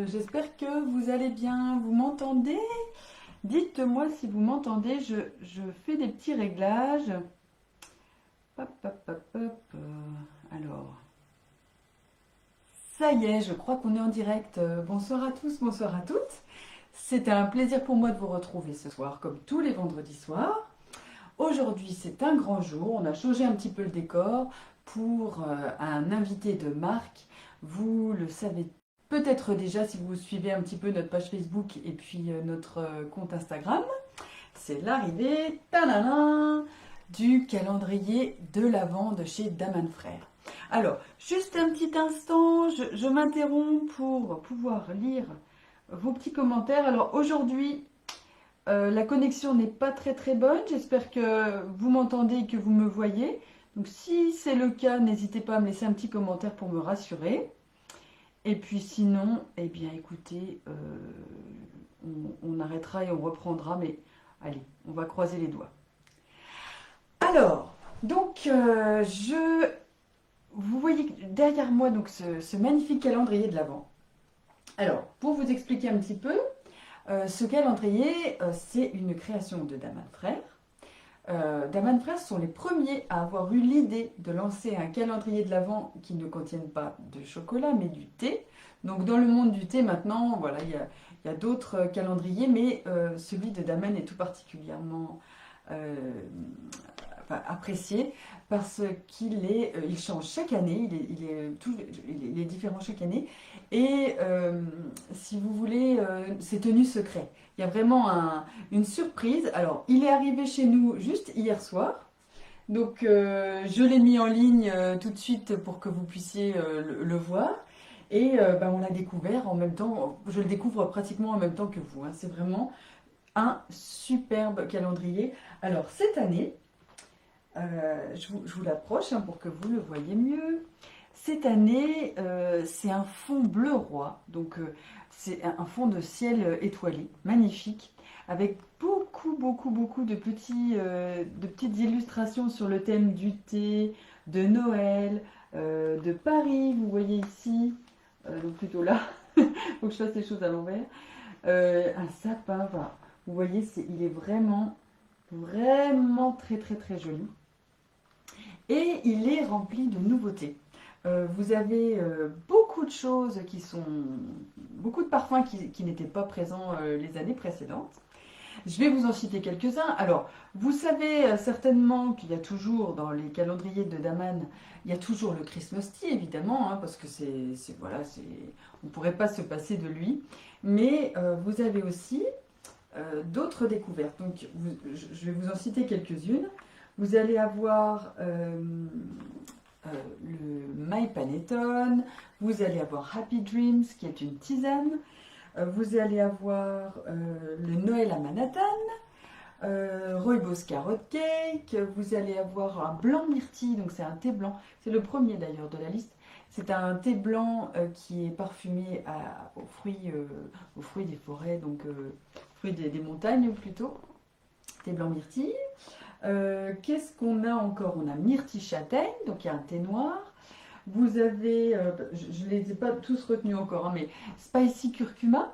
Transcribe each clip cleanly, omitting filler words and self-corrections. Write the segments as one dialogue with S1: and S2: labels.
S1: J'espère que vous allez bien. Vous m'entendez? Dites-moi si vous m'entendez. Je fais des petits réglages. Hop, hop, hop, hop. Alors, ça y est, je crois qu'on est en direct. Bonsoir à tous, bonsoir à toutes. C'est un plaisir pour moi de vous retrouver ce soir, comme tous les vendredis soirs. Aujourd'hui, c'est un grand jour. On a changé un petit peu le décor pour un invité de marque. Vous le savez peut-être déjà si vous suivez un petit peu notre page Facebook et puis notre compte Instagram. C'est l'arrivée, tadadam, du calendrier de l'Avent de chez Daman Frères. Alors, juste un petit instant, je m'interromps pour pouvoir lire vos petits commentaires. Alors aujourd'hui, la connexion n'est pas très très bonne. J'espère que vous m'entendez et que vous me voyez. Donc si c'est le cas, n'hésitez pas à me laisser un petit commentaire pour me rassurer. Et puis sinon, eh bien écoutez, on arrêtera et on reprendra. Mais allez, on va croiser les doigts. Alors, donc vous voyez derrière moi donc ce magnifique calendrier de l'Avent. Alors, pour vous expliquer un petit peu, ce calendrier, c'est une création de Daman Frères. Daman Frères sont les premiers à avoir eu l'idée de lancer un calendrier de l'Avent qui ne contienne pas de chocolat, mais du thé. Donc dans le monde du thé, maintenant, voilà, il y a d'autres calendriers, mais celui de Daman est tout particulièrement apprécié parce il change chaque année, il est différent chaque année. Et si vous voulez, c'est tenu secret. Il y a vraiment une surprise. Alors, il est arrivé chez nous juste hier soir. Donc, je l'ai mis en ligne tout de suite pour que vous puissiez le voir. Et on l'a découvert en même temps. Je le découvre pratiquement en même temps que vous, hein. C'est vraiment un superbe calendrier. Alors, cette année, je vous l'approche pour que vous le voyez mieux. Cette année, c'est un fond bleu roi, donc c'est un fond de ciel étoilé, magnifique, avec beaucoup de petites illustrations sur le thème du thé, de Noël, de Paris, vous voyez ici, donc plutôt là, il faut que je fasse les choses à l'envers, un sapin, voilà. Vous voyez, il est vraiment très joli. Et il est rempli de nouveautés. Vous avez beaucoup de choses beaucoup de parfums qui n'étaient pas présents les années précédentes. Je vais vous en citer quelques-uns. Alors, vous savez certainement qu'il y a toujours dans les calendriers de Daman, il y a toujours le Christmas Tea évidemment, hein, parce que on ne pourrait pas se passer de lui. Mais vous avez aussi d'autres découvertes. Donc, je vais vous en citer quelques-unes. Vous allez avoir le My Panettone, vous allez avoir Happy Dreams qui est une tisane, vous allez avoir le Noël à Manhattan, Rooibos Carrot Cake, vous allez avoir un blanc myrtille, donc c'est un thé blanc, c'est le premier d'ailleurs de la liste. C'est un thé blanc qui est parfumé aux fruits des forêts, donc fruits des montagnes plutôt, thé blanc myrtille. Qu'est-ce qu'on a encore? On a myrtille châtaigne, donc il y a un thé noir. Vous avez, je ne les ai pas tous retenus encore, hein, mais spicy curcuma.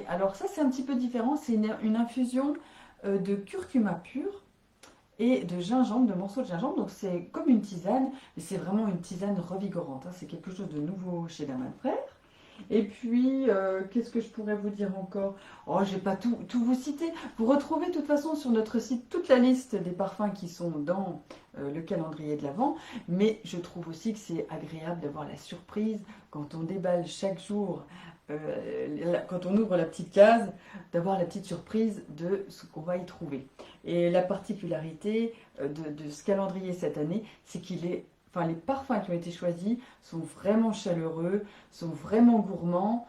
S1: Alors ça c'est un petit peu différent, c'est une infusion de curcuma pur et de gingembre, de morceaux de gingembre. Donc c'est comme une tisane, mais c'est vraiment une tisane revigorante, hein. C'est quelque chose de nouveau chez Daman Frères. Et puis, qu'est-ce que je pourrais vous dire encore? Oh, je vais pas tout vous citer. Vous retrouvez de toute façon sur notre site toute la liste des parfums qui sont dans le calendrier de l'Avent. Mais je trouve aussi que c'est agréable d'avoir la surprise quand on déballe chaque jour, quand on ouvre la petite case, d'avoir la petite surprise de ce qu'on va y trouver. Et la particularité de ce calendrier cette année, c'est les parfums qui ont été choisis sont vraiment chaleureux, sont vraiment gourmands.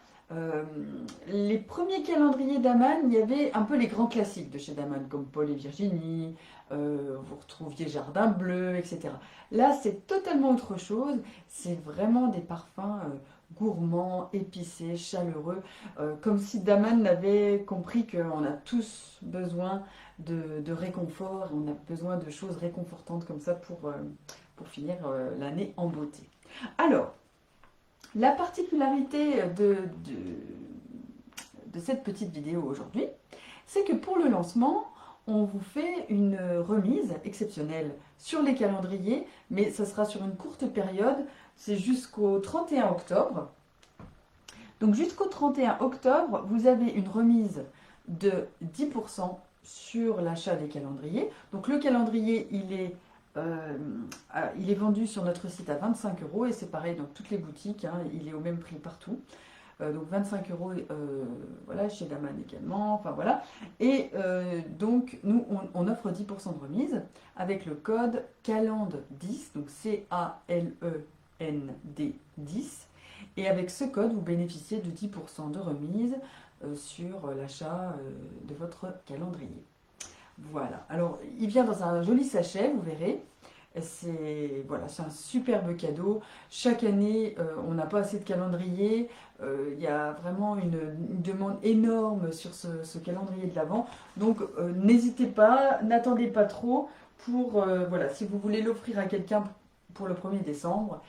S1: Les premiers calendriers Daman, il y avait un peu les grands classiques de chez Daman, comme Paul et Virginie, vous retrouviez Jardin Bleu, etc. Là, c'est totalement autre chose. C'est vraiment des parfums gourmands, épicés, chaleureux, comme si Daman avait compris qu'on a tous besoin de réconfort, on a besoin de choses réconfortantes comme ça pour finir l'année en beauté. Alors, la particularité de cette petite vidéo aujourd'hui, c'est que pour le lancement, on vous fait une remise exceptionnelle sur les calendriers, mais ça sera sur une courte période, c'est jusqu'au 31 octobre. Donc jusqu'au 31 octobre, vous avez une remise de 10% sur l'achat des calendriers. Donc le calendrier, il est vendu sur notre site à 25 € et c'est pareil dans toutes les boutiques, hein, il est au même prix partout. Donc 25 € voilà, chez Daman également, enfin voilà. Et donc nous on offre 10% de remise avec le code CALEND10, donc CALEND 10. Et avec ce code, vous bénéficiez de 10% de remise sur l'achat de votre calendrier. Voilà, alors il vient dans un joli sachet, vous verrez. C'est voilà, c'est un superbe cadeau. Chaque année, on n'a pas assez de calendrier. Il y a vraiment une demande énorme sur ce calendrier de l'Avent. Donc n'hésitez pas, n'attendez pas trop pour voilà, si vous voulez l'offrir à quelqu'un pour le 1er décembre,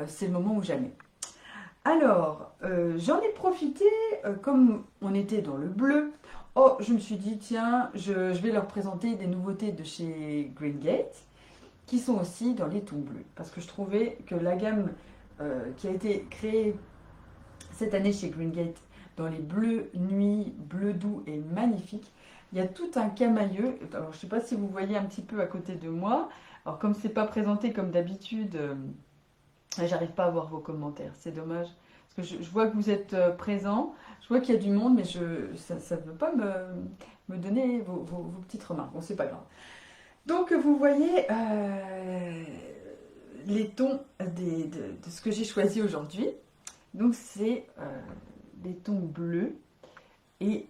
S1: c'est le moment ou jamais. Alors, j'en ai profité, comme on était dans le bleu, oh, je me suis dit, tiens, je vais leur présenter des nouveautés de chez Greengate, qui sont aussi dans les tons bleus. Parce que je trouvais que la gamme qui a été créée cette année chez Greengate, dans les bleus nuit, bleu doux est magnifique. Il y a tout un camailleux, alors je ne sais pas si vous voyez un petit peu à côté de moi, alors comme c'est pas présenté comme d'habitude, j'arrive pas à voir vos commentaires, c'est dommage. Parce que je vois que vous êtes présents, je vois qu'il y a du monde, mais ça ne veut pas me donner vos petites remarques. Bon, c'est pas grave. Donc, vous voyez les tons de ce que j'ai choisi aujourd'hui. Donc, c'est des tons bleus et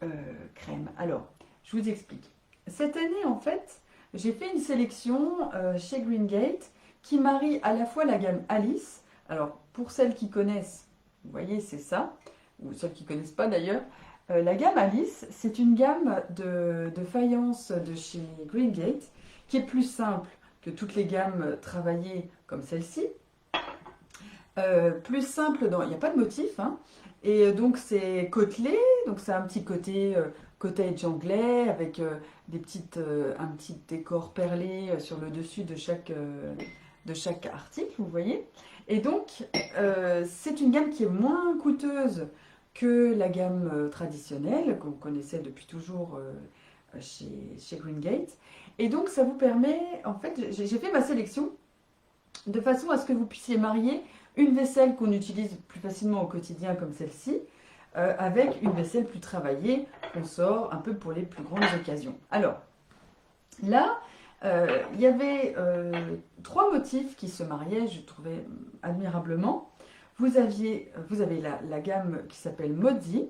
S1: crème. Alors, je vous explique. Cette année, en fait, j'ai fait une sélection chez Greengate qui marie à la fois la gamme Alice. Alors, pour celles qui connaissent, vous voyez, c'est ça, ou celles qui ne connaissent pas d'ailleurs, la gamme Alice, c'est une gamme de faïence de chez Greengate qui est plus simple que toutes les gammes travaillées comme celle-ci. Plus simple, il n'y a pas de motif, hein, et donc c'est côtelé, donc c'est un petit côté cottage anglais avec un petit décor perlé sur le dessus de chaque article, vous voyez. Et donc, c'est une gamme qui est moins coûteuse que la gamme traditionnelle, qu'on connaissait depuis toujours chez Greengate. Et donc, ça vous permet, en fait, j'ai fait ma sélection de façon à ce que vous puissiez marier une vaisselle qu'on utilise plus facilement au quotidien, comme celle-ci, avec une vaisselle plus travaillée, qu'on sort un peu pour les plus grandes occasions. Alors, là, il y avait 3 motifs qui se mariaient, je trouvais admirablement. Vous avez la gamme qui s'appelle Mozzi.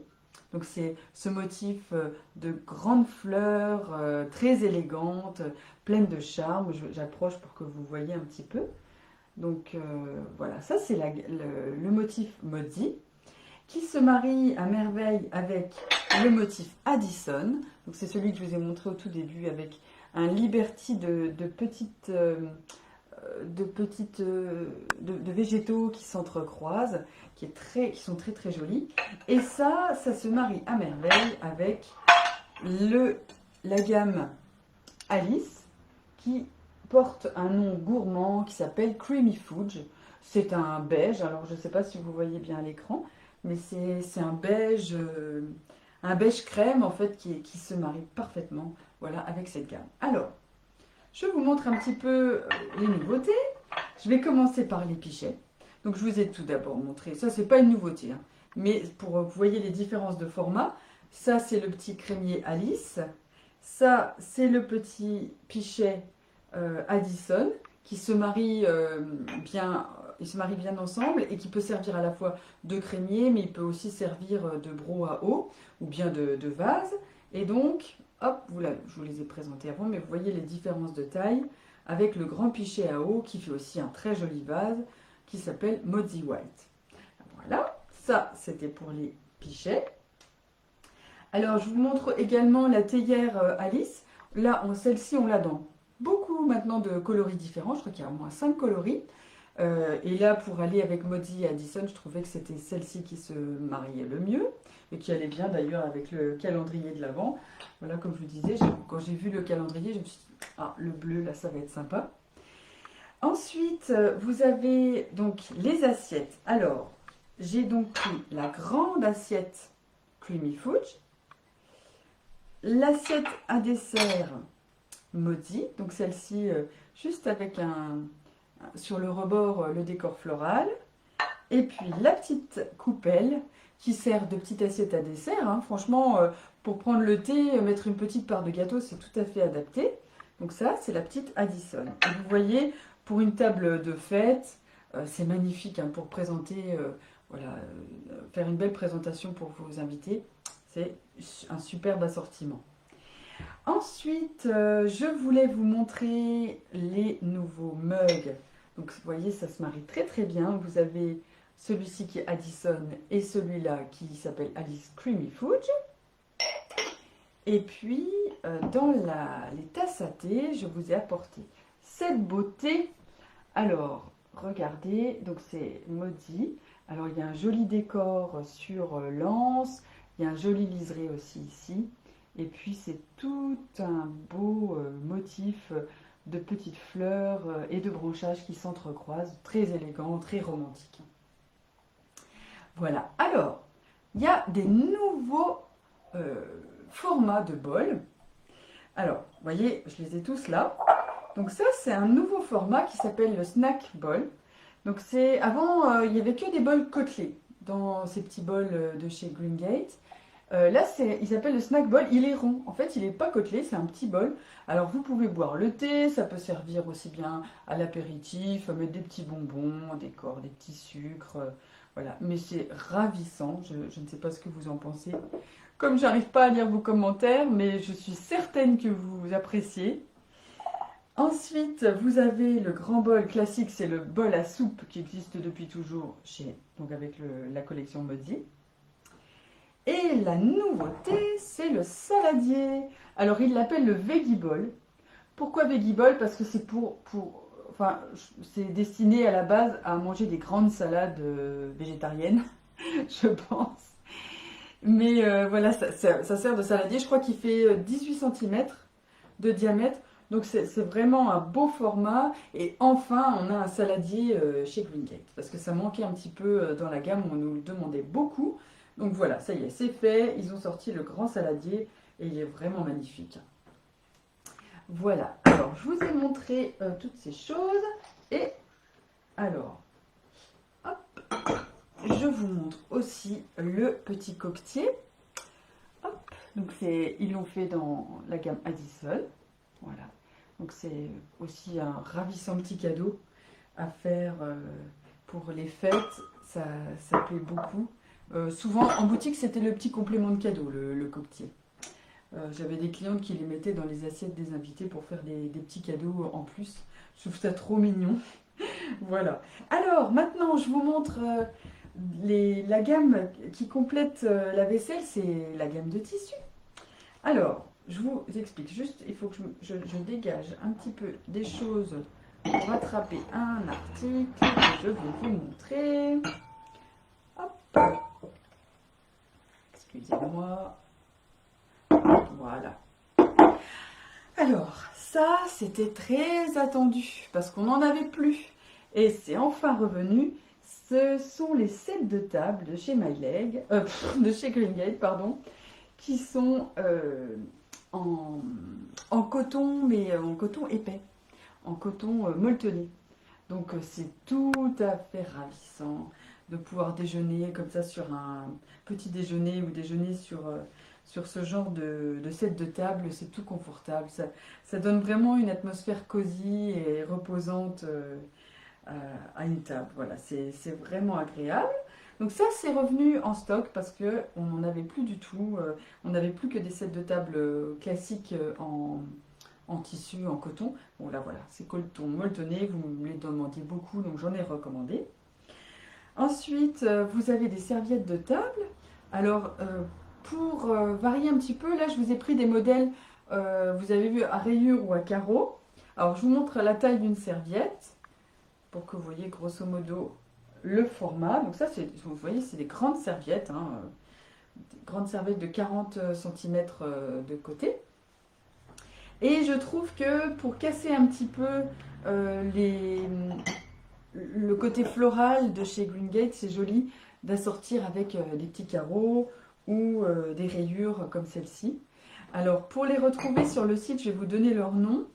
S1: Donc c'est ce motif de grandes fleurs, très élégantes, pleines de charme. J'approche pour que vous voyez un petit peu. Donc voilà, ça c'est le motif Mozzi qui se marie à merveille avec le motif Addison. Donc c'est celui que je vous ai montré au tout début avec un Liberty de végétaux qui s'entrecroisent, qui sont très très jolis. Et ça se marie à merveille avec la gamme Alice qui porte un nom gourmand qui s'appelle Creamy Fudge. C'est un beige, alors je ne sais pas si vous voyez bien à l'écran, mais c'est un beige crème en fait qui se marie parfaitement, voilà, avec cette gamme. Alors, je vous montre un petit peu les nouveautés. Je vais commencer par les pichets. Donc, je vous ai tout d'abord montré. Ça, c'est pas une nouveauté, hein, mais pour vous voyez les différences de format. Ça, c'est le petit crémier Alice. Ça, c'est le petit pichet Addison qui se marie bien. Ils se marient bien ensemble et qui peut servir à la fois de crémier, mais il peut aussi servir de broc à eau ou bien de vase. Et donc, hop, je vous les ai présentés avant, mais vous voyez les différences de taille avec le grand pichet à eau qui fait aussi un très joli vase qui s'appelle Mozzi White. Voilà, ça c'était pour les pichets. Alors, je vous montre également la théière Alice. Là, celle-ci, on l'a dans beaucoup maintenant de coloris différents. Je crois qu'il y a au moins 5 coloris. Et là, pour aller avec Maudie et Addison, je trouvais que c'était celle-ci qui se mariait le mieux et qui allait bien d'ailleurs avec le calendrier de l'Avent. Voilà, comme je vous disais, quand j'ai vu le calendrier, je me suis dit, ah, le bleu, là, ça va être sympa. Ensuite, vous avez donc les assiettes. Alors, j'ai donc pris la grande assiette Creamy Fudge, l'assiette à dessert Maudie, donc celle-ci juste avec sur le rebord le décor floral, et puis la petite coupelle qui sert de petite assiette à dessert, hein. Franchement, pour prendre le thé, mettre une petite part de gâteau, c'est tout à fait adapté. Donc ça, c'est la petite Addison. Et vous voyez, pour une table de fête, c'est magnifique, hein, pour présenter, voilà, faire une belle présentation pour vos invités. C'est un superbe assortiment. Ensuite, je voulais vous montrer les nouveaux mugs. Donc, vous voyez, ça se marie très très bien. Vous avez celui-ci qui est Addison et celui-là qui s'appelle Alice Creamy Fudge. Et puis, dans les tasses à thé, je vous ai apporté cette beauté. Alors, regardez, donc c'est Maudie. Alors, il y a un joli décor sur l'anse. Il y a un joli liseré aussi ici. Et puis, c'est tout un beau motif de petites fleurs et de branchages qui s'entrecroisent. Très élégant, très romantique. Voilà. Alors, il y a des nouveaux formats de bols. Alors, vous voyez, je les ai tous là. Donc ça, c'est un nouveau format qui s'appelle le snack bol. Donc c'est avant, il n'y avait que des bols côtelés dans ces petits bols de chez Greengate. Là, il s'appelle le snack bol. Il est rond. En fait, il n'est pas côtelé, c'est un petit bol. Alors, vous pouvez boire le thé. Ça peut servir aussi bien à l'apéritif, mettre des petits bonbons, des petits sucres. Voilà. Mais c'est ravissant. Je ne sais pas ce que vous en pensez. Comme j'arrive pas à lire vos commentaires, mais je suis certaine que vous appréciez. Ensuite, vous avez le grand bol classique. C'est le bol à soupe qui existe depuis toujours donc avec la collection Maudie. Et la nouveauté, c'est le saladier. Alors, il l'appelle le veggie bowl. Pourquoi veggie bowl? Parce que c'est enfin, c'est destiné à la base à manger des grandes salades végétariennes, je pense. Mais voilà, ça sert de saladier. Je crois qu'il fait 18 cm de diamètre. Donc, c'est vraiment un beau format. Et enfin, on a un saladier chez Greengate. Parce que ça manquait un petit peu dans la gamme. On nous le demandait beaucoup. Donc voilà, ça y est, c'est fait. Ils ont sorti le grand saladier et il est vraiment magnifique. Voilà, alors je vous ai montré toutes ces choses. Et alors, hop, je vous montre aussi le petit coquetier. Hop, donc ils l'ont fait dans la gamme Addison. Voilà, donc c'est aussi un ravissant petit cadeau à faire pour les fêtes. Ça plaît beaucoup. Souvent en boutique c'était le petit complément de cadeau, le coquetier. J'avais des clientes qui les mettaient dans les assiettes des invités pour faire des petits cadeaux en plus. Je trouve ça trop mignon. Voilà. Alors maintenant je vous montre la gamme qui complète la vaisselle, c'est la gamme de tissus. Alors je vous explique juste, il faut que je dégage un petit peu des choses pour attraper un article que je vais vous montrer. Hop. Excusez-moi. Voilà. Alors, ça, c'était très attendu parce qu'on n'en avait plus. Et c'est enfin revenu. Ce sont les sets de table de chez de chez Greengate, pardon, qui sont en coton, mais en coton épais, en coton molletonné. Donc, c'est tout à fait ravissant de pouvoir déjeuner comme ça sur un petit déjeuner ou déjeuner sur ce genre de set de table. C'est tout confortable. Ça donne vraiment une atmosphère cosy et reposante à une table. Voilà, c'est vraiment agréable. Donc ça, c'est revenu en stock parce qu'on n'en avait plus du tout. On n'avait plus que des sets de table classiques en tissu, en coton. Bon là, voilà, c'est coton molletonné. Vous me les demandiez beaucoup, donc j'en ai recommandé. Ensuite, vous avez des serviettes de table. Alors, pour varier un petit peu, là, je vous ai pris des modèles, vous avez vu, à rayures ou à carreaux. Alors, je vous montre la taille d'une serviette pour que vous voyez grosso modo le format. Donc ça, vous voyez, c'est des grandes serviettes, hein, des grandes serviettes de 40 cm de côté. Et je trouve que pour casser un petit peu le côté floral de chez Greengate, c'est joli d'assortir avec des petits carreaux ou des rayures comme celle-ci. Alors pour les retrouver sur le site, je vais vous donner leur nom.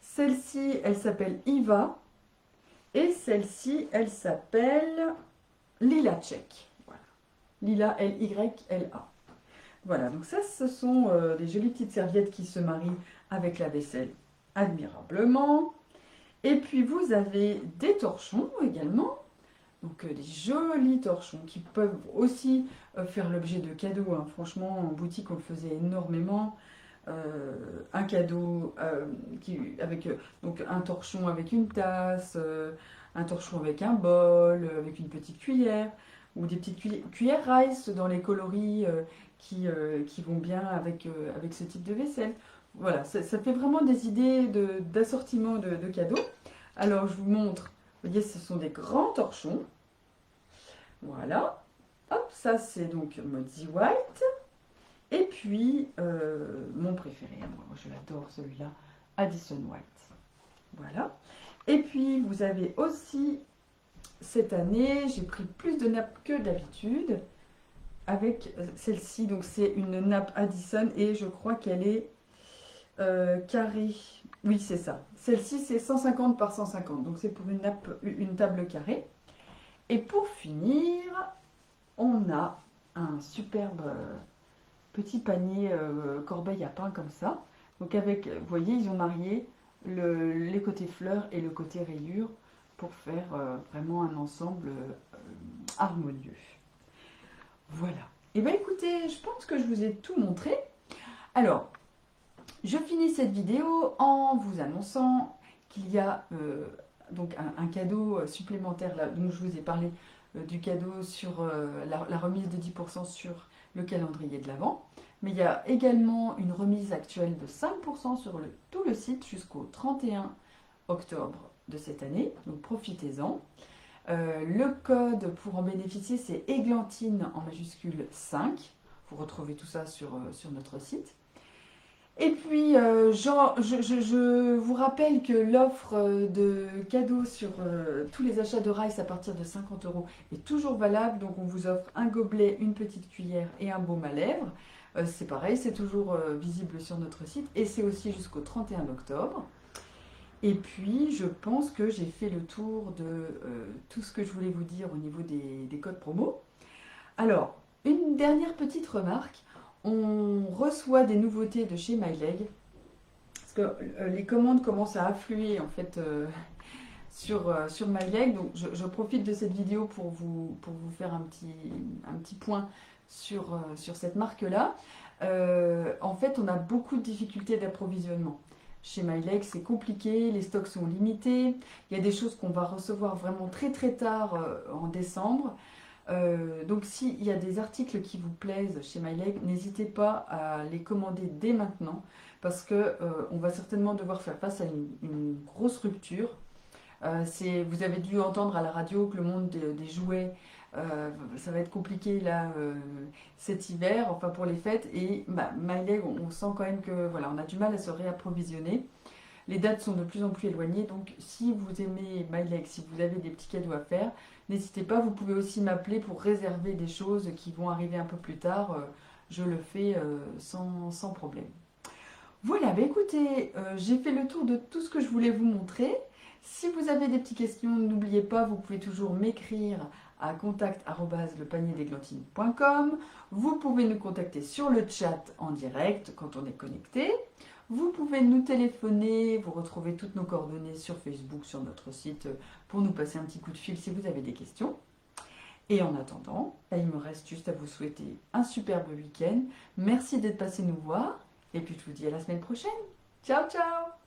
S1: Celle-ci, elle s'appelle Iva et celle-ci, elle s'appelle Lila Check. Voilà. Lila, L-Y-L-A. Voilà, donc ça, ce sont des jolies petites serviettes qui se marient avec la vaisselle admirablement. Et puis vous avez des torchons également, donc des jolis torchons qui peuvent aussi faire l'objet de cadeaux, hein. Franchement, en boutique, on le faisait énormément. Un cadeau avec donc un torchon avec une tasse, un torchon avec un bol, avec une petite cuillère, ou des petites cuillères rice dans les coloris qui vont bien avec ce type de vaisselle. Voilà, ça fait vraiment des idées d'assortiment de cadeaux. Alors, je vous montre, vous voyez, ce sont des grands torchons. Voilà. Hop, ça c'est donc Mozi White. Et puis, mon préféré, moi je l'adore celui-là, Addison White. Voilà. Et puis, vous avez aussi, cette année, j'ai pris plus de nappes que d'habitude avec celle-ci. Donc, c'est une nappe Addison et je crois qu'elle est carrée. Oui, c'est ça. Celle-ci, c'est 150 par 150. Donc, c'est pour une table carrée. Et pour finir, on a un superbe petit panier corbeille à pain comme ça. Donc, avec, vous voyez, ils ont marié les côtés fleurs et le côté rayures pour faire vraiment un ensemble harmonieux. Voilà. Et bien, écoutez, je pense que je vous ai tout montré. Alors, je finis cette vidéo en vous annonçant qu'il y a donc un cadeau supplémentaire, là, dont je vous ai parlé du cadeau sur la remise de 10% sur le calendrier de l'Avent. Mais il y a également une remise actuelle de 5% sur tout le site jusqu'au 31 octobre de cette année. Donc profitez-en. Le code pour en bénéficier, c'est Églantine en majuscule 5. Vous retrouvez tout ça sur notre site. Et puis, je vous rappelle que l'offre de cadeaux sur tous les achats de Rice à partir de 50 € est toujours valable. Donc, on vous offre un gobelet, une petite cuillère et un baume à lèvres. C'est pareil, c'est toujours visible sur notre site et c'est aussi jusqu'au 31 octobre. Et puis, je pense que j'ai fait le tour de tout ce que je voulais vous dire au niveau des codes promo. Alors, une dernière petite remarque. On reçoit des nouveautés de chez MyLeg, parce que les commandes commencent à affluer en fait sur MyLeg. Donc je profite de cette vidéo pour vous faire un petit point sur cette marque-là. En fait, on a beaucoup de difficultés d'approvisionnement. Chez MyLeg, c'est compliqué, les stocks sont limités. Il y a des choses qu'on va recevoir vraiment très très tard en décembre. Donc s'il y a des articles qui vous plaisent chez MyLeg, n'hésitez pas à les commander dès maintenant parce que on va certainement devoir faire face à une grosse rupture. Vous avez dû entendre à la radio que le monde des jouets, ça va être compliqué là cet hiver, enfin pour les fêtes, et MyLeg, on sent quand même que voilà, on a du mal à se réapprovisionner. Les dates sont de plus en plus éloignées, donc si vous aimez MyLeg, si vous avez des petits cadeaux à faire, n'hésitez pas, vous pouvez aussi m'appeler pour réserver des choses qui vont arriver un peu plus tard. Je le fais sans problème. Voilà, écoutez, j'ai fait le tour de tout ce que je voulais vous montrer. Si vous avez des petites questions, n'oubliez pas, vous pouvez toujours m'écrire à contact@lepanierdeglantines.com. Vous pouvez nous contacter sur le chat en direct quand on est connecté. Vous pouvez nous téléphoner, vous retrouvez toutes nos coordonnées sur Facebook, sur notre site, pour nous passer un petit coup de fil si vous avez des questions. Et en attendant, il me reste juste à vous souhaiter un superbe week-end. Merci d'être passé nous voir. Et puis je vous dis à la semaine prochaine. Ciao, ciao!